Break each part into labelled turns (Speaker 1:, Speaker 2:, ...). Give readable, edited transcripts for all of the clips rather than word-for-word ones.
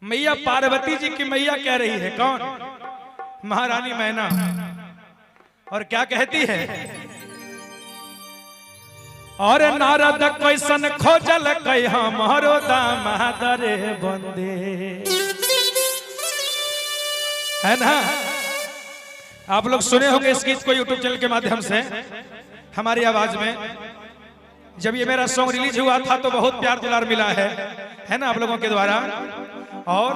Speaker 1: मैया पार्वती जी की मैया कह रही है कौन? महारानी मैना। और क्या कहती है? और नारद कैसन खोजल कई हमारो दामाद रे बंदे, है ना? आप लोग सुने होंगे इस गीत को यूट्यूब चैनल के माध्यम से हमारी आवाज में। जब ये मेरा सॉन्ग रिलीज हुआ था तो बहुत प्यार दुलार मिला है ना आप लोगों के द्वारा। और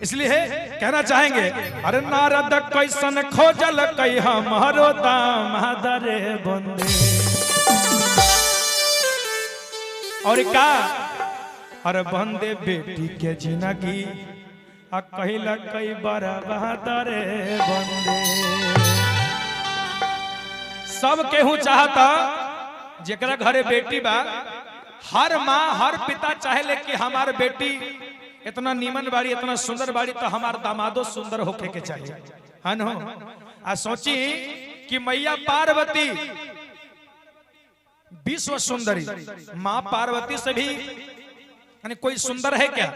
Speaker 1: इसलिए कहना चाहेंगे, अरे नारद कैसन खोजल कई हमारो दामाद रे बंदे। और का अरे बंदे बेटी के जिंदगी कहला कई बड़ा बहादुर बंदे। सब केहू चाहता जेकरा घरे बेटी बा, हर माँ हर पिता चाहे कि हमार बेटी इतना नीमन बाड़ी इतना सुंदर बाड़ी तो हमार दामादो सुंदर होके के चाहिए, है ना? आ सोची कि मैया पार्वती विश्व सुंदरी, माँ पार्वती से भी यानी कोई सुंदर है क्या?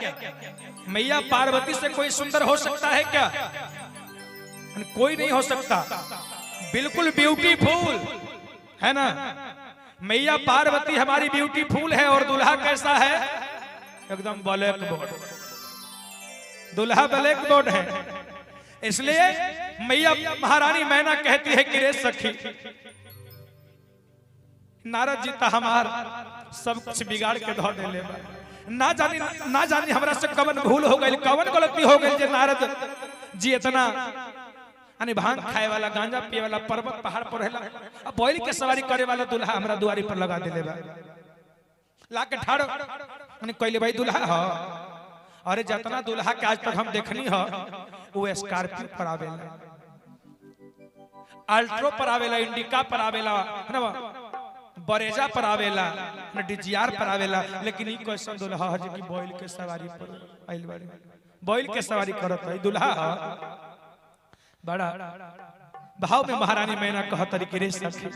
Speaker 1: मैया पार्वती से कोई सुंदर हो सकता है क्या? कोई नहीं हो सकता, बिल्कुल ब्यूटीफुल है ना। मैया पार्वती हमारी ब्यूटीफुल है। और दूल्हा कैसा है? एकदम ब्लैक बोर्ड, दूल्हा ब्लैक बोर्ड है। इसलिए मैया महारानी मैना कहती है कि रे सखी, नारद जी तो हमार सब कुछ बिगाड़ के धो दे ले। ना जानी हमरा से कवन भूल हो गई, कवन गलती हो गई जे नारद जी इतना यानी भांग खाए वाला गांजा पिए वाला पर्वत पहाड़ पर रहला, अब बैल के सवारी करे वाला दूल्हा हमरा दुआरी पर लगा देले बा। लाके ठाड़ो यानी कहले भाई दूल्हा ह। अरे जितना दूल्हा के आज तक हम देखनी ह वो स्कॉर्पियो पर आवेला, अल्ट्रो पर आवेला, इंडिका पर आवेला, है ना, बरेजा पर आवेला, डीजीआर पर आवेला। लेकिन ई कैसन दूल्हा है कि बैल के सवारी पर आइल बाड़ी, बैल के सवारी करत है दूल्हा। बड़ा भाव में महारानी मैना कहतरी कि रे सखी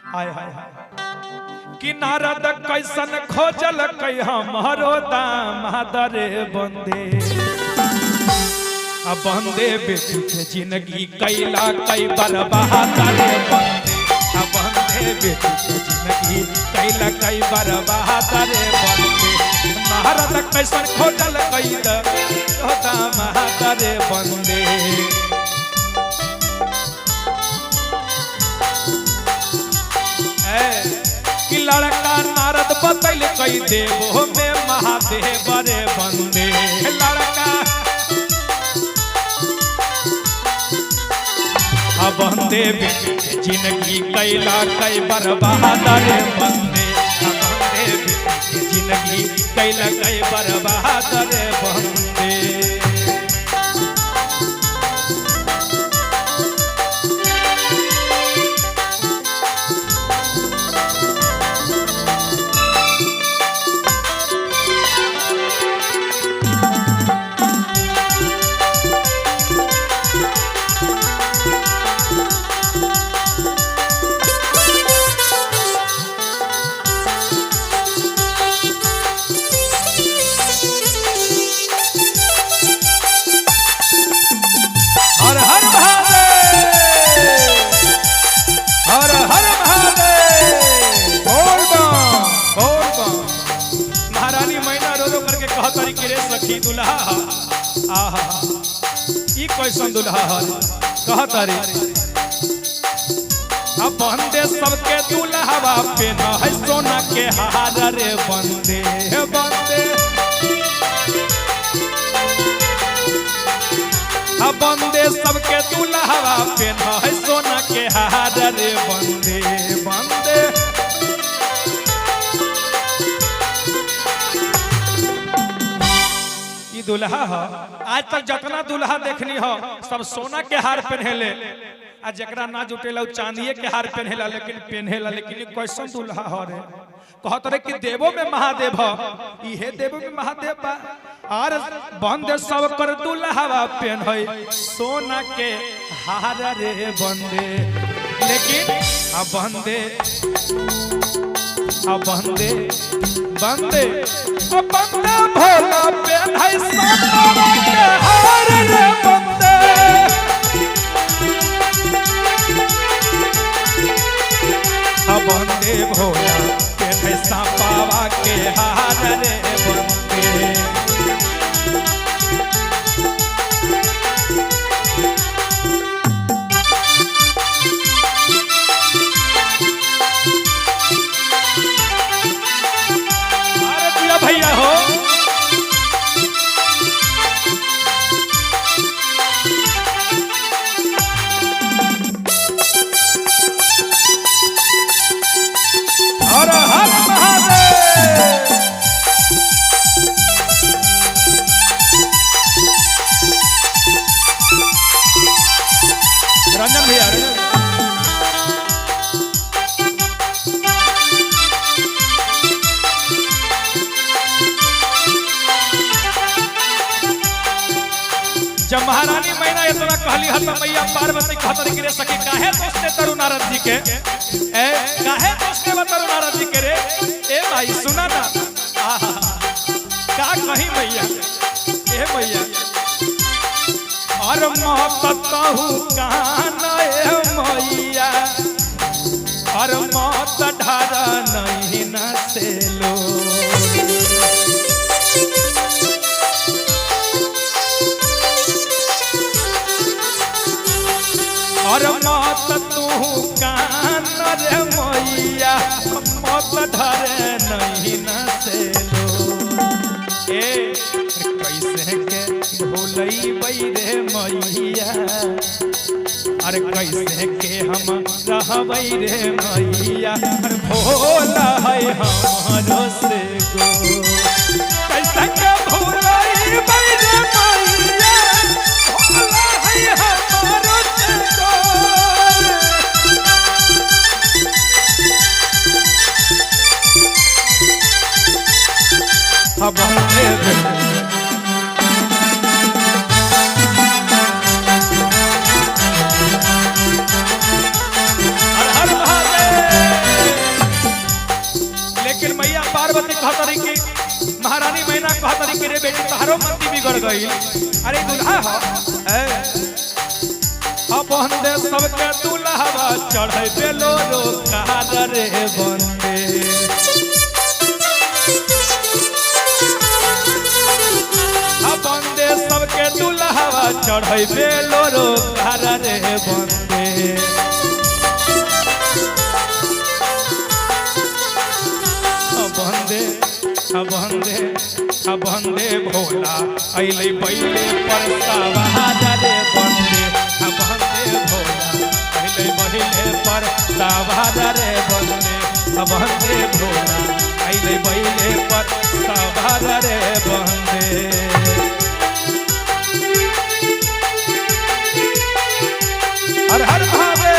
Speaker 1: हाय हाय हाय कि नारद कैसन खोजल कई हमारो दामाद रे बंदे। अब बंदे बेटी के जिंदगी कैला कई बर्बाद रे बंदे। अब बंदे बेटी के जिंदगी कैला कई बर्बाद रे बंदे। नारद कैसन खोजल कई दामाद रे बंदे। कि लड़का नारद बतैल कई देवो में महादेव रे बंदे। लड़का अब बंदे जिंदगी कैला कई बर्बाद रे बंदे। अब बंदे जिंदगी कैला कई बर्बाद रे बंदे। दूल्हा आहा ई कैसन दूल्हा है कहतरी। अब बंदे सबके दूल्हा पे न है सोना के हार रे बंदे। बंदे अब बंदे सबके दूल्हा पे न है सोना के हार रे बंदे। बंदे दूल्हा हो आज तक जितना दूल्हा देखनी हो सब सोना के हार पहनेले, आ जकरा ना जुटेला चांदिये के हार पहनेला, लेकिन पहनेला। लेकिन कैसन दूल्हा हो रे? कहत रे कि देवो में महादेव हो, इहे देवो में महादेव बा। और बंदे सब कर दूल्हा पहन सोना के हार रे बंदे। लेकिन अब बंदे बंदे बंदे भोला पे जब महारानी मैना इतना कहली हत मैया पार्वती कहतर रे सखी काहे दोस्ते तरु नारद जी के काहे दोस्ते तरु नारद जी के रे ए भाई सुना ना आहा का कही मैया ए मैया और मत कहू काना ए मैया और मत ढारा नहीं न से लो और मत तू कान रे मैया मत धरे नहीं न से लो ए कैसे के भूलई बई रे मैया अरे कैसे के हम रहबई रे मैया भोला है हमारो से गो कैसे के भूलई बई रे मैया भोला है हमारो से गो अब लेकिन मैया पार्वती कहतरी की महारानी मैना कहतरी की रे बेटी तोहरो मति बिगड़ गई अरे दुल्हा हो अब बंदे सबके दुल्हा चढ़े बेलो रो कहार रे बंदे बंदे सबके दुल्हा चढ़े बेलो रो कहार रे बंदे बंदे भोला अइले पहिले पर सवार रे बंदे बंदे भोला अइले पहिले पर सवार रे बंदे बंदे भोला अइले पहिले पर सवार रे बंदे हर हर महादेव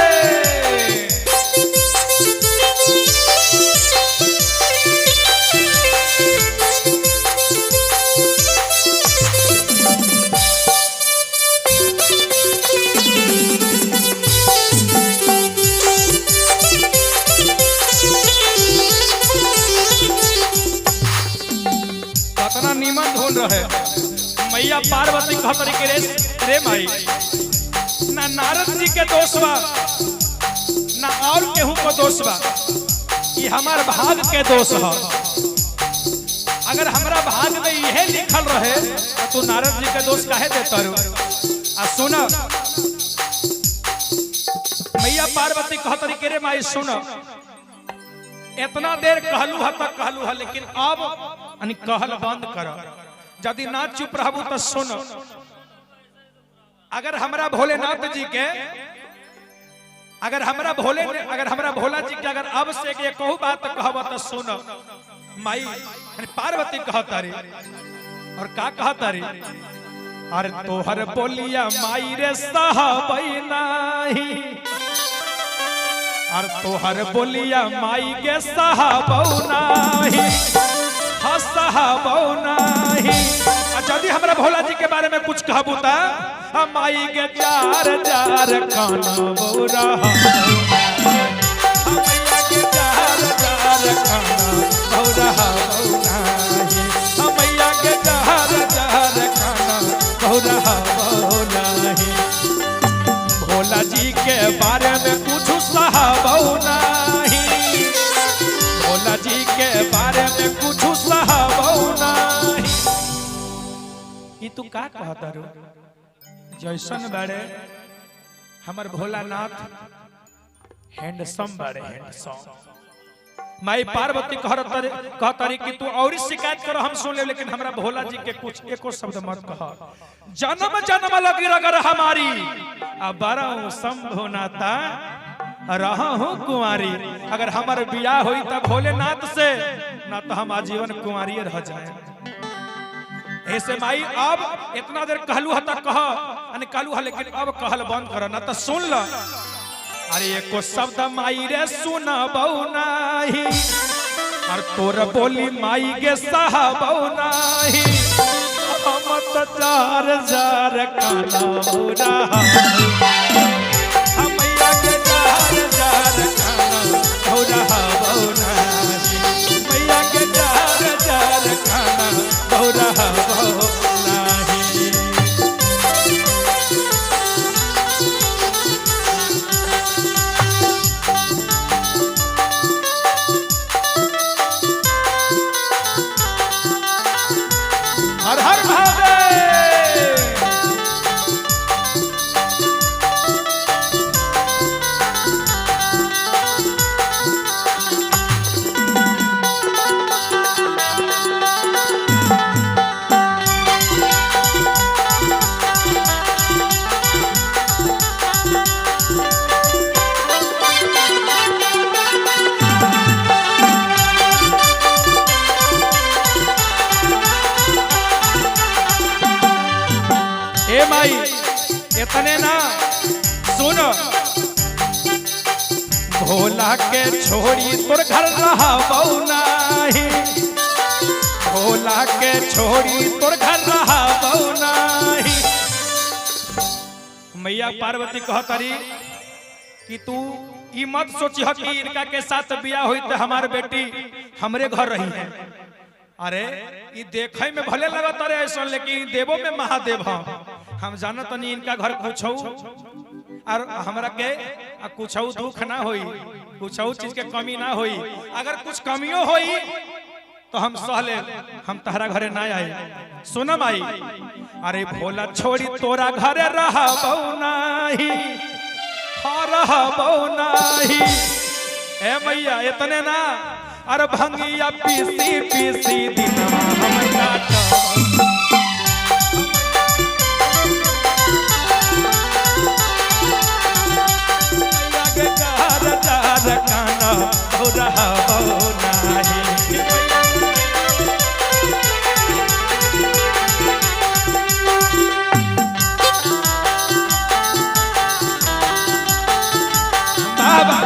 Speaker 1: नीमन धुन रहे मैया पार्वती कहतरी के रे माई ना नारद जी के दोष बा ना और केहू को दोष बा ये हमार भाग के दोष है अगर हमरा भाग में यह लिखल रहे तो तू नारद जी के दोष काहे देता रू आ सुन मैया पार्वती कहतरी के रे माई सुन इतना देर कहलू है तक कहलू है लेकिन अब कहल बंद कर यदि ना चुप रहबू तो सुन अगर हमरा भोलेनाथ जी के अगर हमरा भोला जी के अगर अब से के कहू बात कहब तो सुन माई पार्वती कहतारी और का कहतारी अरे तोहर बोलिया माई रे सहबई नाही और तोहर बोलिया माई के सहबऊ नाही यदि हमरा भोला जी के बारे में कुछ कहबू त माई के जार जार खाना बौरा मैया के जार जार खाना बौरा मैया के जार जार खाना बौरा भोला जी के बारे में कुछ सहबऊ नहीं भोला जी के बारे में कुछ सहबऊ नहीं ई तू का कहता रो जैसन बड़े हमर भोलानाथ हैंडसम बड़े हैंडसम माई पार्वती कहतारी कि तू और शिकायत करो हम सुन ले लेकिन हमरा भोला जी के कुछ एको शब्द मत कह जन्म जन्म लगी अगर हमारी अब बरहूं शंभुनाथा रहूं कुंवारी अगर हमार बियाह हुई तब भोलेनाथ से ना तो हम आजीवन कुंवारी रह जाए ऐसे माई अब इतना देर कहलू है तक कह कहलू है लेकिन अब कहल बंद कर ना तो सुन ल अरे एको शब्द माई रे सुन बहु नाही और तोर बोली माई के सहबऊ नाही हम त जार जार काना हो रहा मैया के जार जार काना हो रहा नहीं मैया के जार जार काना हो रहा नहीं। हर हर महादेव। ए माई इतने ना सुनो भोला के छोड़ी तोर घर रहा बहु नाही भोला के छोड़ी तोर घर रहा बहु नाही। मैया पार्वती कहतरी कि तू ई मत सोची कि इनका के साथ बियाह हुई तो हमार बेटी हमरे घर रही है। अरे ये देखे में भले लगत रे ऐसा लेकिन देवो में महादेव हम जानत नहीं इनका घर कुछ और हमरा के कुछ दुख ना होई कुछ चीज के कमी ना होई अगर कुछ कमियों होई तो हम सह ले हम तहरा घरे ना आए। सुनम आई अरे भोला छोड़ी तोरा घरे रहा बहु नाही रहा बहु नाही। ए मैया इतने ना अरे भंगिया पीसी पीसी दिनवा हम काटा मैया के जार जार काना हो रहा बहु नाही। बाबा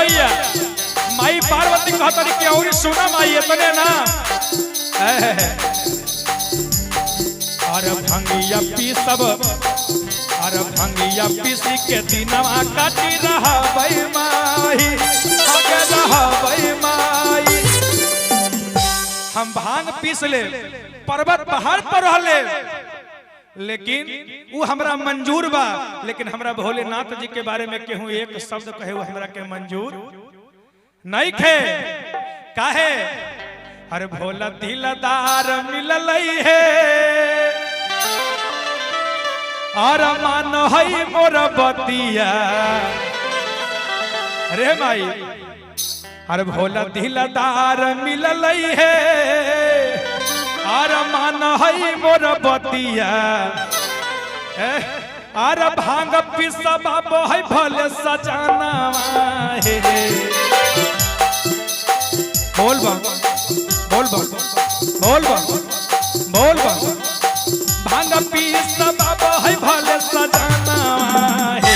Speaker 1: माई पार्वती कहतरी कि और सुना माई इतने ना अरे भंगिया पी सब अरे भंगिया पीसी के दिनवा काटी रहा बई माई आगे रहा बई माई। हम भांग पीस ले पर्वत पहाड़ पर रहले लेकिन वो हमरा मंजूर बा लेकिन हमरा भोलेनाथ जी के बारे में केहू एक शब्द कहे वो हमरा के मंजूर नहीं खे काहे। अरे भोला दिलदार मिलल है और मान है मोर बतिया रे माई। अरे भोला दिलदार मिलल है और मान है मोर बतिया अरे भांग पिसबा है भले सजाना है। बोल बा बोल बा बोल बा बोल बा भांग पिसबा है भले सजाना है।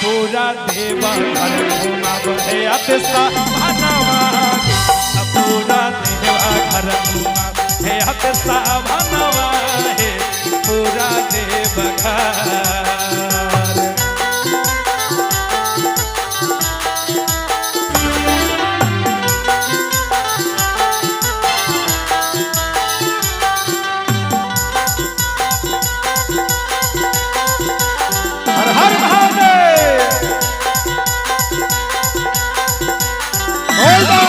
Speaker 1: पूरा देवा घर घुमाब है अतसा भनवा पूरा देवा घर घुमाब है अतसा भनवा है पूरा देव घर। हर हर महादेव। बोल दो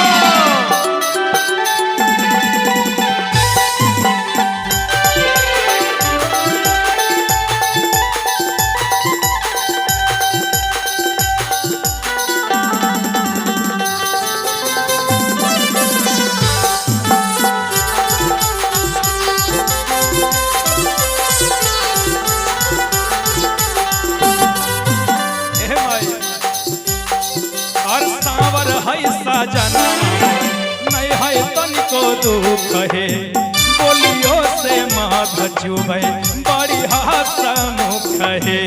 Speaker 1: और सांवर सावर है सजना नहीं है तनिको दुख है बोलियो से माध चुबे बड़ी हसमुख है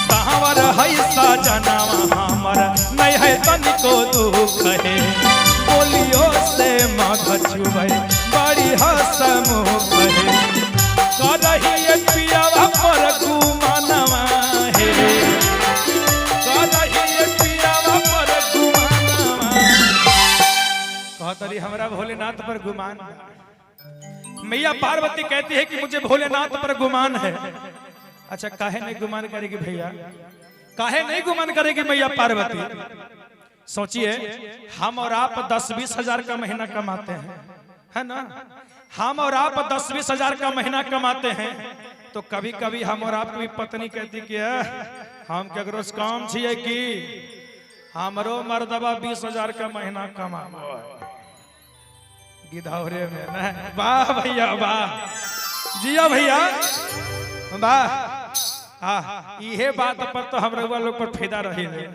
Speaker 1: सावर है सजना हमर नहीं है तनिको दुख है बोलियो से माध चुबे बड़ी हसमुख है करही पियावा पर गुमानवा है करही पियावा पर गुमानवा कहतरी हमरा भोलेनाथ पर गुमान। मैया पार्वती कहती है कि मुझे भोलेनाथ पर गुमान है। अच्छा काहे नहीं गुमान करेगी भैया, काहे नहीं गुमान करेगी मैया पार्वती? सोचिए हम और आप 10-20 हजार का महीना कमाते हैं, है ना? हम और आप 10-20 हजार का महीना कमाते हैं तो कभी कभी हम और आपकी भी पत्नी कहती कि हम केकरो से काम छिए कि हमरो मर्दबा 20 हजार का महीना कमाबो गिधौरे में ना। वाह भैया वाह, जिया भैया वाह। इहे बात पर तो हम रउआ लोग पर फिदा रही है।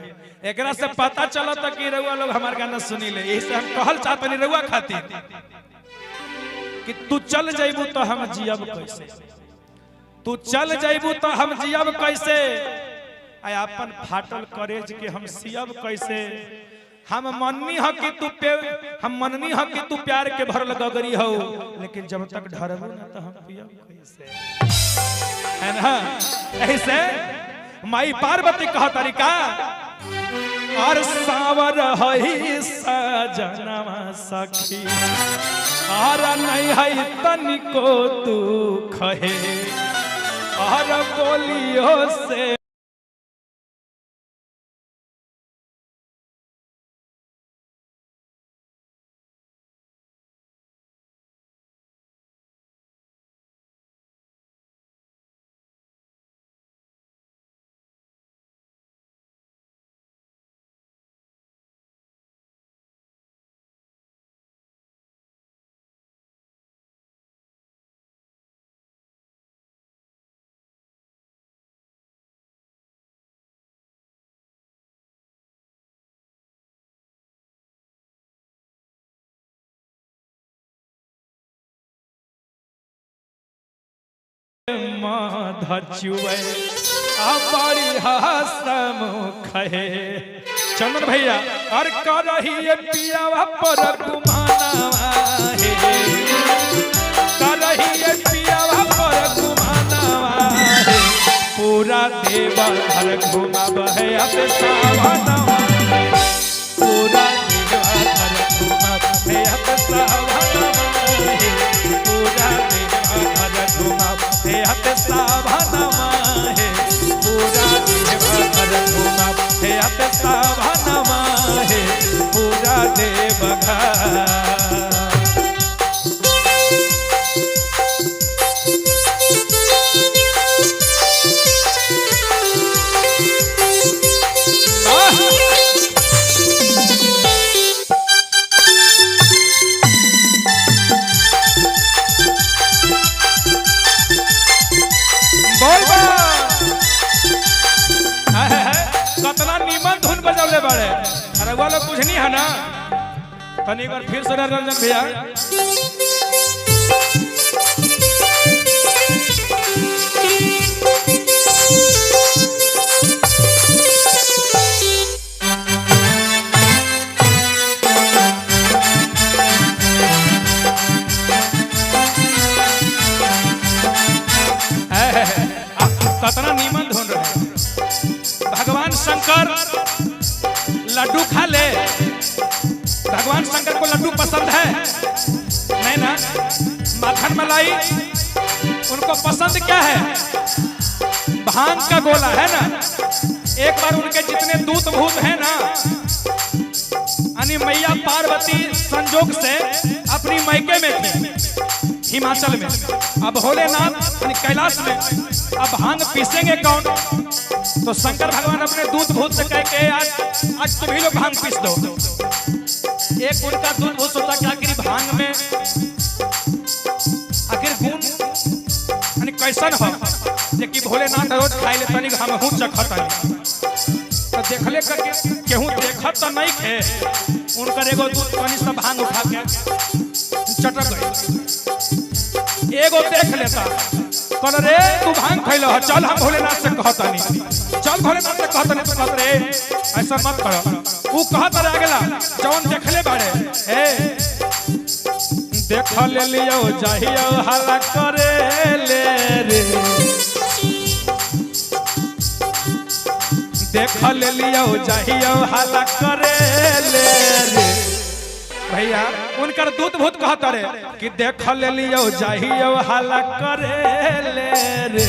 Speaker 1: एकरा से पता चला था कि रउआ लोग हमार गाना सुनी ले, यही से हम कहल चाहते रउआ खातिर कि तू चल जाइबू तो हम जियब कैसे, तू चल जाइबू तो हम जियब कैसे, अपन फाटल करेज के हम सियब कैसे। हम मननी ह कि तू हम मननी ह कि तू प्यार के भरल गगरी हो, लेकिन जब तक ढरबू ना तो हम पियब कैसे, है ना? ऐसे माई पार्वती कहा तरीका और सावर है सजनवा सखी और नहीं है तनिको दुख है और बोलियो से माधा चुबे बड़ी हसमुख है। चंदन भैया और करही पियावा पर गुमानवा है, करही पियावा पर गुमानवा है। पूरा देवा घर घुमाब है अब सावनवा, पूरा देवा घर घुमाब है अब सावनवा, पूरा देवा घर घुमाब है अब सावनवा है, पूरा देवा घर घुमाब है अब सावनवा है, पूरा देवा वाला कुछ नहीं है ना। तनी एक बार फिर से रंजन भैया कतना नीमन धुन रहे। भगवान शंकर लड्डू खा ले, भगवान शंकर को लड्डू पसंद है नहीं ना? माखन मलाई उनको पसंद क्या है? भांग का गोला, है ना? एक बार उनके जितने दूत भूत हैं ना, यानी मैया पार्वती संजोग से अपनी मैके में थी हिमाचल में, अब भोलेनाथ कैलाश में, अब भांग पीसेंगे कौन? तो शंकर भगवान अपने दूत भूत से कह के आज तुम ही लोग भांग पीस दो। एक उनका दूत भूत सोचा कि आखिर भांग में आखिर गुण यानी कैसन हो, जे कि भोलेनाथ रोज खाई ले तनी हम हूं चखतनी तो देखले करके केहू देखत तो नहीं खे उनकर एगो दूध पानी सब भांग उठा के चटक गई एगो देख लेता कल रे तू भांग खैलो चल हम भोलेनाथ से कहतनी चल भोलेनाथ से कहतनी तो कहत रे ऐसा मत करो वो कहत रह गेला जौन देखले बाड़े ए देख ले लियो जाहियो हल्ला करे ले रे देख ले लियो जाहियो हल्ला करे ले रे भैया उनकर दूत भूत कहत रे कि देख ले लियो जाहियो हल्ला करे ले रे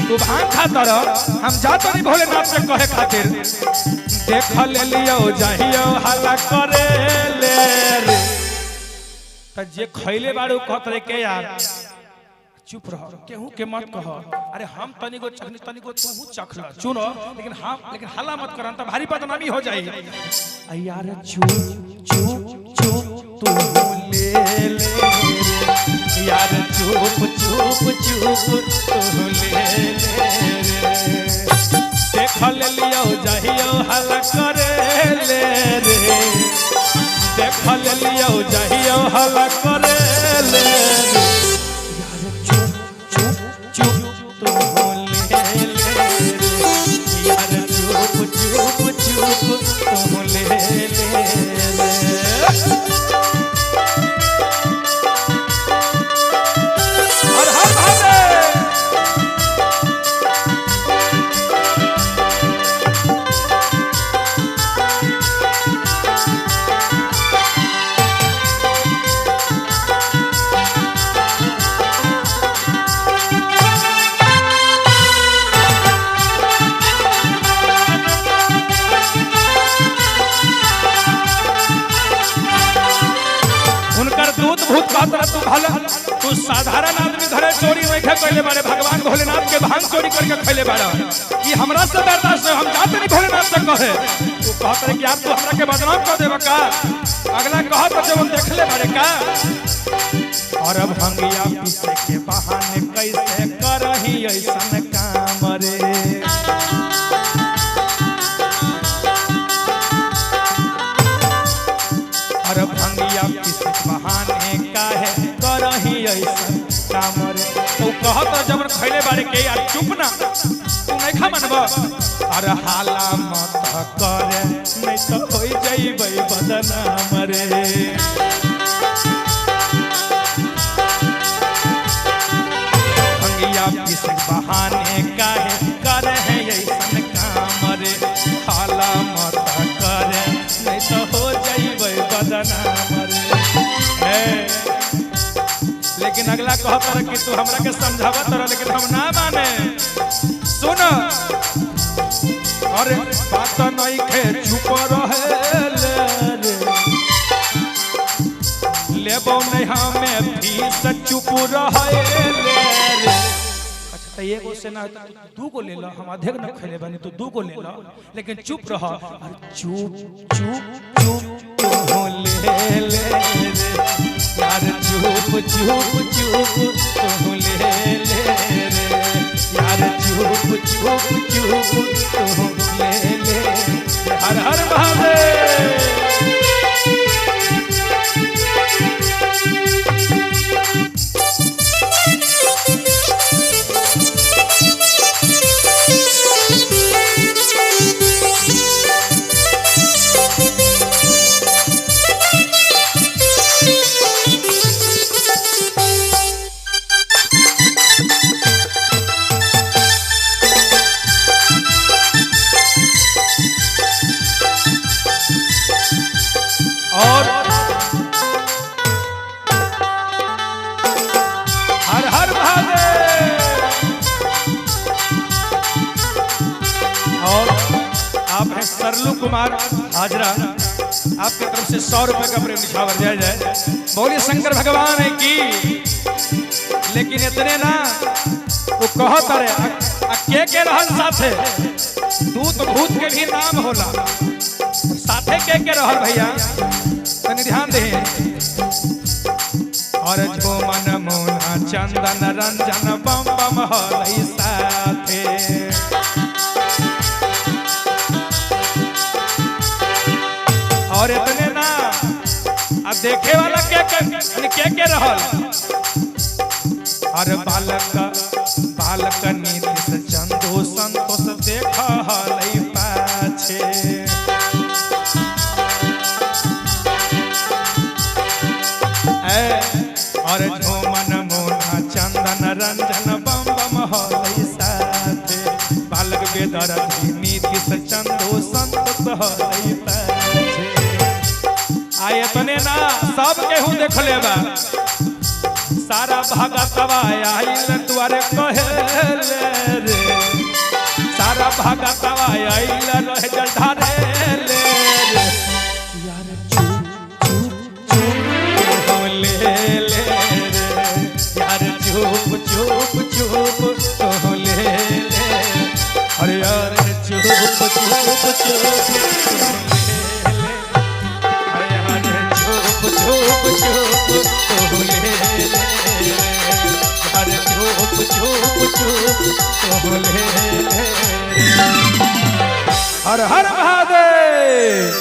Speaker 1: तू भांग खाता रह हम जातो नहीं भोलेनाथ से कहे खातिर देख ले लियो जाहियो हल्ला करे ले रे त जे खैले बाड़ू कहत रे के यार चुप रह केहू के मत कह अरे हम तनिगो चखनी तनिगो तू चखला सुनो लेकिन हल्ला मत कर त भारी बदनामी हो जाई यार चुप चुप चुप तू ले ले यार चुप चुप चुप तू ले ले देख ले लियो जाहियो हल्ला करे ले रे देख ले लियो जाहियो हल्ला करे ले यार चुप चुप चुप तू ले ले यार चुप चुप चुप तू ले ले हर हर महादेव भूत बात तू भला तू साधारण आदमी घरे चोरी नहीं कैले बारे भगवान भोलेनाथ के भांग चोरी करके खैले बारे ई हमरा से बर्दाश्त हम जाते नहीं भोलेनाथ से कहे तू कहत रे कि आप तू हमरा के बदनाम कर देबा का अगला कहत जब हम देखले बारे का और अब भंगिया पीसे के बहाने कैसे करही ऐसन काम रे और भंगिया पीसे बहाने काहे करही ऐसन काम रे तो कहत जब खैले बारे के यार चुप ना तू नहीं खा मनबा अरे हाला मत करे नहीं तो होई जइबै बदनाम रे भंगिया पीसे बहाने काहे करही ऐसन काम रे हाला मत करे नहीं तो हो जइबै बदनाम रे लेकिन अगला कहत रह कि तू हमरा के समझावत रह लेकिन हम ना माने सुन अरे बात नहीं खे चुप रहे लेबो नहीं हमें फीस चुप रहे अच्छा एगो से ना दू को ले लो हम अधिक न खैले बनी तू दू को ले लो लेकिन चुप रह चुप चुप चुप तू ले ले यार चुप चुप चुप तू ले ले यार चुप चुप चुप तू ले ले हर हर महादेव और हर हर महादेव और आप हैं सरलू कुमार हाजरा आपके तरफ से 100 रुपए का प्रेम निछावर जाए बोलिए शंकर भगवान है की लेकिन इतने ना वो कहत रहे के रहल साथे दूत भूत के भी नाम होला साथे के रहल भैया तनी ध्यान दे और जो मन मोना चंदन रंजन बम बम हलै देखे वाला के रहल अरे बालक नीतीश चंदू संतोष देख हलई पाछे और झोमन मोना चंदन रंजन बम बम हलई साथे बालक बेदरदी नीतीश चंदू संतोष हलई पाछे आए तने ना सब केहू देख लेबा सारा भगतवा आइल दुआरे कहेले रे सारा भगतवा आइल रहे जलधारे ले रे यार चुप ले ले रे यार चुप ले ले अरे यार हर हर महादेव।